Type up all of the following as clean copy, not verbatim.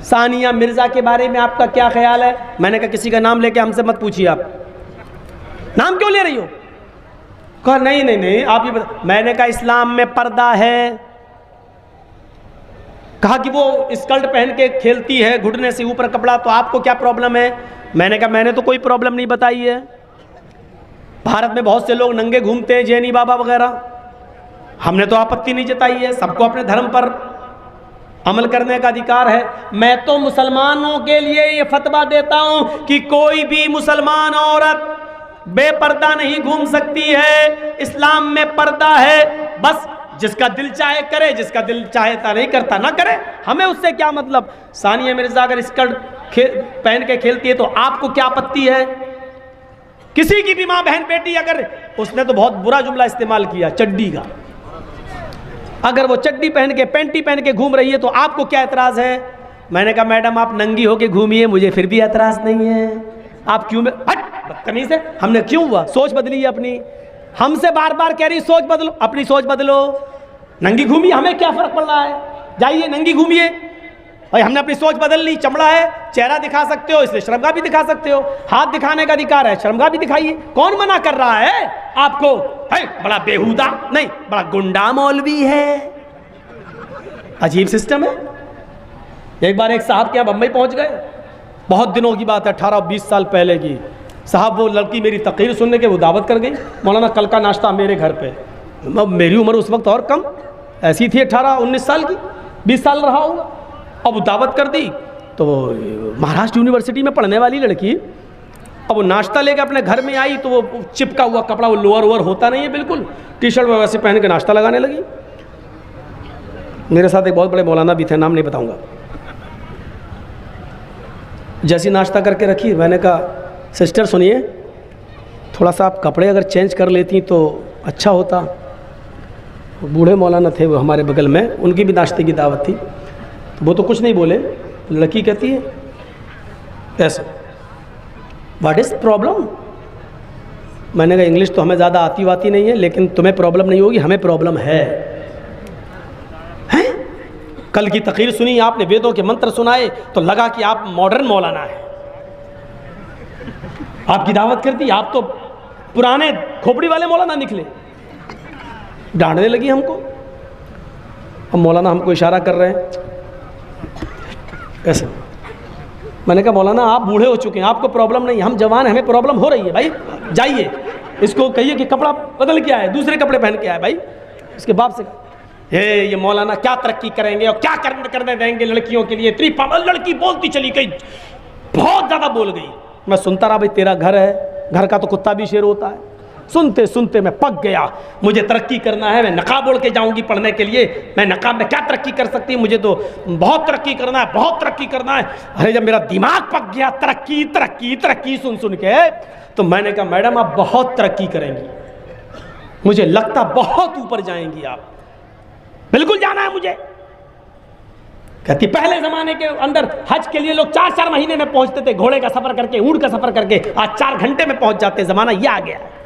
सानिया मिर्ज़ा के बारे में आपका क्या ख्याल है? मैंने कहा किसी का नाम लेके हमसे मत पूछिए, आप नाम क्यों ले रही हो? कहा नहीं नहीं नहीं आप ये बता। मैंने कहा इस्लाम में पर्दा है। कहा कि वो स्कर्ट पहन के खेलती है, घुटने से ऊपर कपड़ा, तो आपको क्या प्रॉब्लम है? मैंने कहा मैंने तो कोई प्रॉब्लम नहीं बताई है। भारत में बहुत से लोग नंगे घूमते हैं, जैनी बाबा वगैरह, हमने तो आपत्ति नहीं जताई है। सबको अपने धर्म पर अमल करने का अधिकार है। मैं तो मुसलमानों के लिए ये फतवा देता हूं कि कोई भी मुसलमान औरत बेपर्दा नहीं घूम सकती है। इस्लाम में पर्दा है, बस जिसका दिल चाहे करे, जिसका दिल चाहे नहीं करता ना करे, हमें उससे क्या मतलब। सानिया मिर्जा अगर स्कर्ट पहन के खेलती है तो आपको क्या आपत्ति है? किसी की भी माँ बहन बेटी अगर, उसने तो बहुत बुरा जुमला इस्तेमाल किया चड्डी का, अगर वो चड्डी पहन के पैंटी पहन के घूम रही है तो आपको क्या एतराज है? मैंने कहा मैडम आप नंगी होके घूमिए, मुझे फिर भी एतराज नहीं है। आप क्यों में हट बदतमीज है। हमने क्यों हुआ? सोच बदली अपनी। हमसे बार बार कह रही सोच बदलो, अपनी सोच बदलो। नंगी घूमिए, हमें क्या फर्क पड़ रहा है? जाइए नंगी घूमिए। और हमने अपनी सोच बदल ली। चमड़ा है, चेहरा दिखा सकते हो, इसलिए शर्मगाह भी दिखा सकते हो। हाथ दिखाने का अधिकार है, शर्मगाह भी दिखाइए। कौन मना कर रहा है आपको? है बड़ा बेहुदा नहीं, बड़ा गुंडा मौलवी है। अजीब सिस्टम है। एक बार एक साहब के यहाँ बम्बई पहुंच गए, बहुत दिनों की बात है, 18-20 साल पहले की। साहब वो लड़की मेरी तकरीर सुनने के वो दावत कर गई, मौलाना कल का नाश्ता मेरे घर पे। मेरी उम्र उस वक्त और कम ऐसी थी, 18-19 साल की, 20 साल रहा होगा। अब वो दावत कर दी तो वो महाराष्ट्र यूनिवर्सिटी में पढ़ने वाली लड़की, अब वो नाश्ता लेके अपने घर में आई तो वो चिपका हुआ कपड़ा, वो लोअर वोअर होता नहीं है बिल्कुल, टी शर्ट वैसे पहन के नाश्ता लगाने लगी। मेरे साथ एक बहुत बड़े मौलाना भी थे, नाम नहीं बताऊंगा। जैसी नाश्ता करके रखी, मैंने कहा सिस्टर सुनिए, थोड़ा सा आप कपड़े अगर चेंज कर लेती तो अच्छा होता। बूढ़े मौलाना थे वो हमारे बगल में, उनकी भी नाश्ते की दावत थी। वो तो कुछ नहीं बोले। लड़की कहती है ऐसे, व्हाट इज़ प्रॉब्लम? मैंने कहा इंग्लिश तो हमें ज़्यादा आती वाती नहीं है, लेकिन तुम्हें प्रॉब्लम नहीं होगी, हमें प्रॉब्लम है। कल की तकरीर सुनी आपने, वेदों के मंत्र सुनाए तो लगा कि आप मॉडर्न मौलाना है। आपकी दावत कर दी, आप तो पुराने खोपड़ी वाले मौलाना निकले। डांटने लगी हमको। अब मौलाना हमको इशारा कर रहे हैं ऐसे। मैंने कहा मौलाना आप बूढ़े हो चुके हैं, आपको प्रॉब्लम नहीं, हम जवान हैं, हमें प्रॉब्लम हो रही है। भाई जाइए, इसको कहिए कि कपड़ा बदल के आए, दूसरे कपड़े पहन के आए। भाई उसके बाप से ये मौलाना क्या तरक्की करेंगे और क्या करने देंगे लड़कियों के लिए। इतनी पागल लड़की बोलती चली गई, बहुत ज़्यादा बोल गई। मैं सुनता रहा, भाई तेरा घर है, घर का तो कुत्ता भी शेर होता है। सुनते सुनते मैं पक गया। मुझे तरक्की करना है, मैं नकाब ओढ़ के जाऊंगी पढ़ने के लिए। मैं नकाब में क्या तरक्की कर सकती हूँ? मुझे तो बहुत तरक्की करना है, बहुत तरक्की करना है। अरे जब मेरा दिमाग पक गया तरक्की तरक्की तरक्की सुन सुन के, तो मैंने कहा मैडम आप बहुत तरक्की करेंगी, मुझे लगता बहुत ऊपर जाएंगी आप, बिल्कुल जाना है मुझे। कहती पहले जमाने के अंदर हज के लिए लोग 4-4 महीने में पहुंचते थे, घोड़े का सफर करके, ऊंट का सफर करके। आज 4 घंटे में पहुंच जाते, जमाना ये आ गया है।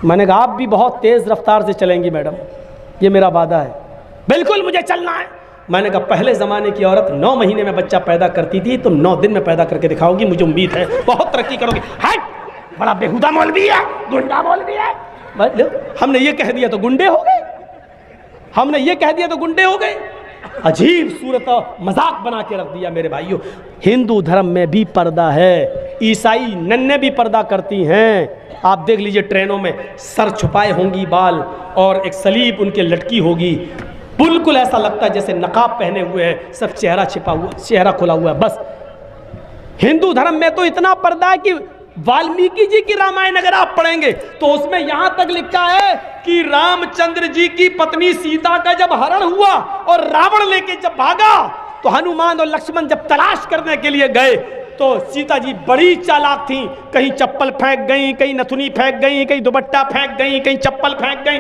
मैंने कहा आप भी बहुत तेज रफ्तार से चलेंगी मैडम, ये मेरा वादा है, बिल्कुल मुझे चलना है। मैंने कहा पहले ज़माने की औरत 9 महीने में बच्चा पैदा करती थी, तुम 9 दिन में पैदा करके दिखाओगी, मुझे उम्मीद है बहुत तरक्की करोगी। हट, बड़ा बेहुदा मौलवी है, गुंडा मौलवी है। हमने ये कह दिया तो गुंडे हो गए, हमने ये कह दिया तो गुंडे हो गए। अजीब सूरत मजाक बना के रख दिया मेरे भाइयों। हिंदू धर्म में भी पर्दा है, ईसाई नन्हे भी पर्दा करती हैं। आप देख लीजिए ट्रेनों में सर छुपाए होंगी बाल, और एक सलीब उनके लटकी होगी, बिल्कुल ऐसा लगता है जैसे नकाब पहने हुए हैं, सब चेहरा छिपा हुआ, चेहरा खुला हुआ है। बस हिंदू धर्म में तो इतना पर्दा है कि वाल्मीकि जी की रामायण अगर आप पढ़ेंगे तो उसमें यहां तक लिखा है कि रामचंद्र जी की पत्नी सीता का जब हरण हुआ और रावण लेके जब भागा, तो हनुमान और लक्ष्मण जब तलाश करने के लिए गए तो सीता जी बड़ी चालाक थी, कहीं चप्पल फेंक गई, कहीं नथुनी फेंक गई, कहीं दुपट्टा फेंक गई, कहीं चप्पल फेंक गई,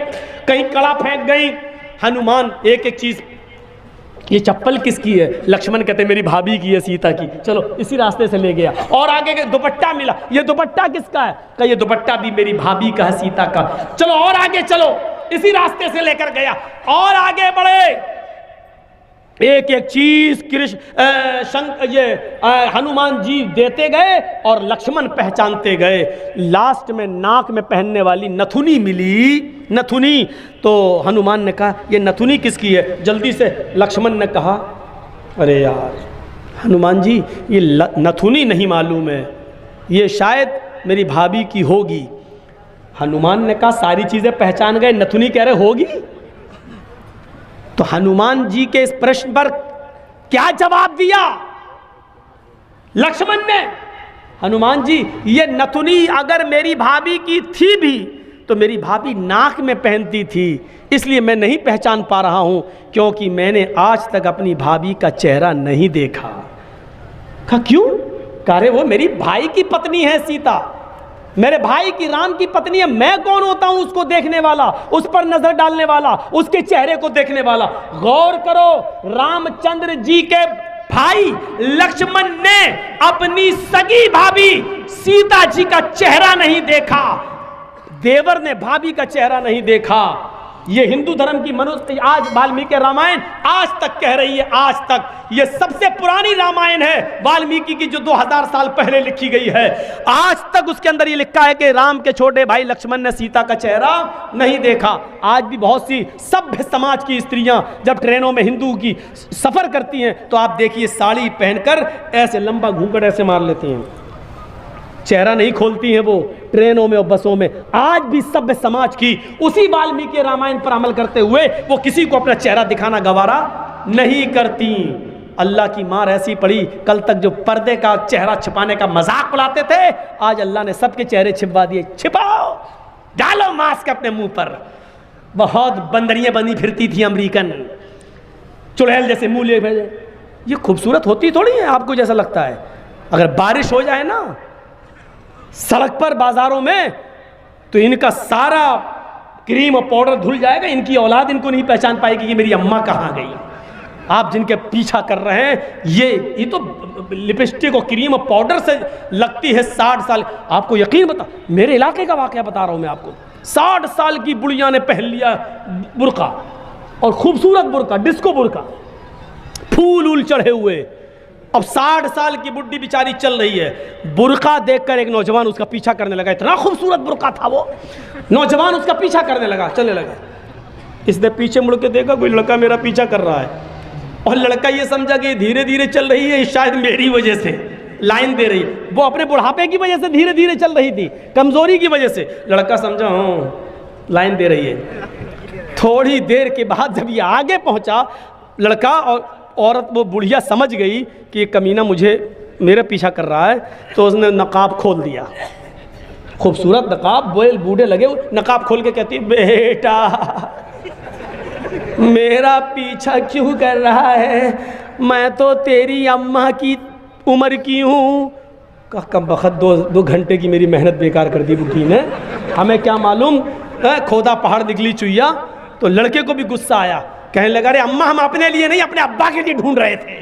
कहीं कड़ा फेंक गई। हनुमान एक एक चीज, ये चप्पल किसकी है? लक्ष्मण कहते मेरी भाभी की है, सीता की। चलो इसी रास्ते से ले गया, और आगे के दुपट्टा मिला, ये दुपट्टा किसका है? कहा ये दुपट्टा भी मेरी भाभी का है, सीता का। चलो और आगे चलो, इसी रास्ते से लेकर गया, और आगे बढ़े, एक एक चीज हनुमान जी देते गए और लक्ष्मण पहचानते गए। लास्ट में नाक में पहनने वाली नथुनी मिली, नथुनी। तो हनुमान ने कहा ये नथुनी किसकी है? जल्दी से लक्ष्मण ने कहा अरे यार हनुमान जी ये नथुनी नहीं मालूम है, ये शायद मेरी भाभी की होगी। हनुमान ने कहा सारी चीज़ें पहचान गए, नथुनी कह रहे होगी। तो हनुमान जी के इस प्रश्न पर क्या जवाब दिया लक्ष्मण ने? हनुमान जी ये नथुनी अगर मेरी भाभी की थी भी तो मेरी भाभी नाक में पहनती थी, इसलिए मैं नहीं पहचान पा रहा हूं, क्योंकि मैंने आज तक अपनी भाभी का चेहरा नहीं देखा। कहा क्यों? कह रहे वो मेरी भाई की पत्नी है सीता, मेरे भाई की राम की पत्नी है, मैं कौन होता हूं उसको देखने वाला, उस पर नजर डालने वाला, उसके चेहरे को देखने वाला। गौर करो, रामचंद्र जी के भाई लक्ष्मण ने अपनी सगी भाभी सीता जी का चेहरा नहीं देखा, देवर ने भाभी का चेहरा नहीं देखा। ये हिंदू धर्म की मनुष्य आज वाल्मीकि रामायण आज तक कह रही है, आज तक ये सबसे पुरानी रामायण है वाल्मीकि की, जो 2000 साल पहले लिखी गई है। आज तक उसके अंदर ये लिखा है कि राम के छोटे भाई लक्ष्मण ने सीता का चेहरा नहीं देखा। आज भी बहुत सी सभ्य समाज की स्त्रियां जब ट्रेनों में हिंदू की सफर करती हैं तो आप देखिए साड़ी पहनकर ऐसे लंबा घूंघट ऐसे मार लेती हैं, चेहरा नहीं खोलती हैं वो ट्रेनों में और बसों में। आज भी सभ्य समाज की उसी वाल्मीकि रामायण पर अमल करते हुए वो किसी को अपना चेहरा दिखाना गवारा नहीं करती। अल्लाह की मार ऐसी पड़ी, कल तक जो पर्दे का चेहरा छिपाने का मजाक उड़ाते थे, आज अल्लाह ने सबके चेहरे छिपा दिए। छिपाओ, डालो मास्क अपने मुंह पर। बहुत बंदरियां बनी फिरती थी अमेरिकन, चुड़ैल जैसे मुंह ले भेजे। ये खूबसूरत होती थोड़ी है आपको जैसा लगता है। अगर बारिश हो जाए ना सड़क पर बाजारों में तो इनका सारा क्रीम और पाउडर धुल जाएगा, इनकी औलाद इनको नहीं पहचान पाएगी कि मेरी अम्मा कहाँ गई। आप जिनके पीछा कर रहे हैं ये तो लिपस्टिक और क्रीम और पाउडर से लगती है 60 साल। आपको यकीन बता, मेरे इलाके का वाकया बता रहा हूं मैं आपको। 60 साल की बुढ़िया ने पहन लिया बुर्का, और खूबसूरत बुर्का, डिस्को बुर्का, फूल उल चढ़े हुए। अब 60 साल की बुढ़ी बेचारी चल रही है, बुर्का देखकर एक नौजवान उसका पीछा करने लगा। इतना खूबसूरत बुर्का था वो, नौजवान उसका पीछा करने लगा, चलने लगा। इसने पीछे मुड़ के देखा कोई लड़का मेरा पीछा कर रहा है, और लड़का ये समझा कि धीरे धीरे चल रही है, शायद मेरी वजह से लाइन दे रही है। वो अपने बुढ़ापे की वजह से धीरे धीरे चल रही थी, कमजोरी की वजह से। लड़का समझा हाँ लाइन दे रही है। थोड़ी देर के बाद जब ये आगे पहुंचा, लड़का और औरत, वो बुढ़िया समझ गई कि ये कमीना मेरा पीछा कर रहा है, तो उसने नकाब खोल दिया। खूबसूरत नकाब, बूढ़े लगे, नकाब खोल के कहती बेटा मेरा पीछा क्यों कर रहा है, मैं तो तेरी अम्मा की उम्र की हूँ। कम बखत 2 घंटे की मेरी मेहनत बेकार कर दी बुढ़ी ने, हमें क्या मालूम खोदा पहाड़ निकली चुईया। तो लड़के को भी गुस्सा आया, कहने लगा अरे अम्मा हम अपने लिए नहीं अपने अब्बा के लिए ढूंढ रहे थे।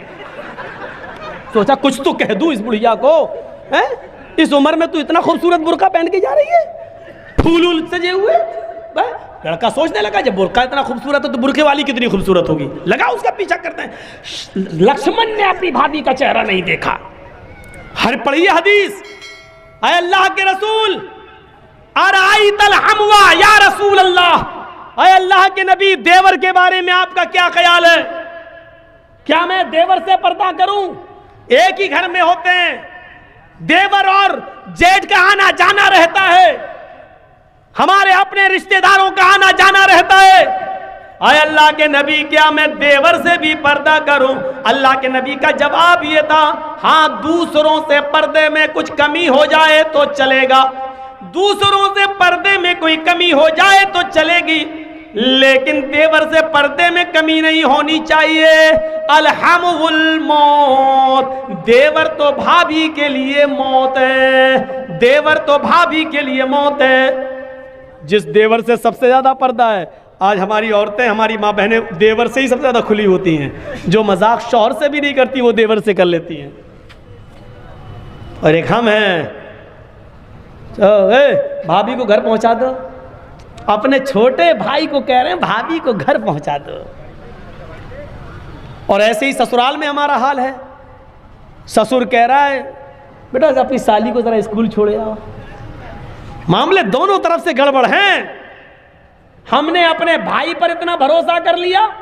सोचा कुछ तो कह दूं इस बुढ़िया को, हैं? इस उम्र में तू इतना खूबसूरत बुर्का पहन के जा रही है, फूल सजे हुए। लड़का सोचने लगा जब बुर्का इतना खूबसूरत है तो बुर्के वाली कितनी खूबसूरत होगी, लगा उसका पीछा करते हैं। लक्ष्मण ने अपनी भाभी का चेहरा नहीं देखा। हर पढ़िए हदीस, अय अल्लाह के रसूल अराइतल हमवा या रसूल अल्लाह, अय अल्लाह के नबी देवर के बारे में आपका क्या ख्याल है? क्या मैं देवर से पर्दा करूं? एक ही घर में होते हैं, देवर और जेठ का आना जाना रहता है, हमारे अपने रिश्तेदारों का आना जाना रहता है। अय अल्लाह के नबी क्या मैं देवर से भी पर्दा करूं? अल्लाह के नबी का जवाब ये था, हाँ दूसरों से पर्दे में कुछ कमी हो जाए तो चलेगा, दूसरों से पर्दे में कोई कमी हो जाए तो चलेगी, लेकिन देवर से पर्दे में कमी नहीं होनी चाहिए। अलहमुल मौत, देवर तो भाभी के लिए मौत है, देवर तो भाभी के लिए मौत है। जिस देवर से सबसे ज्यादा पर्दा है, आज हमारी औरतें, हमारी माँ बहनें देवर से ही सबसे ज्यादा खुली होती हैं। जो मजाक शौहर से भी नहीं करती वो देवर से कर लेती हैं। और एक हम हैं, भाभी को घर पहुंचा दो, अपने छोटे भाई को कह रहे हैं भाभी को घर पहुंचा दो। और ऐसे ही ससुराल में हमारा हाल है। ससुर कह रहा है बेटा अपनी साली को जरा स्कूल छोड़े आओ। मामले दोनों तरफ से गड़बड़ हैं। हमने अपने भाई पर इतना भरोसा कर लिया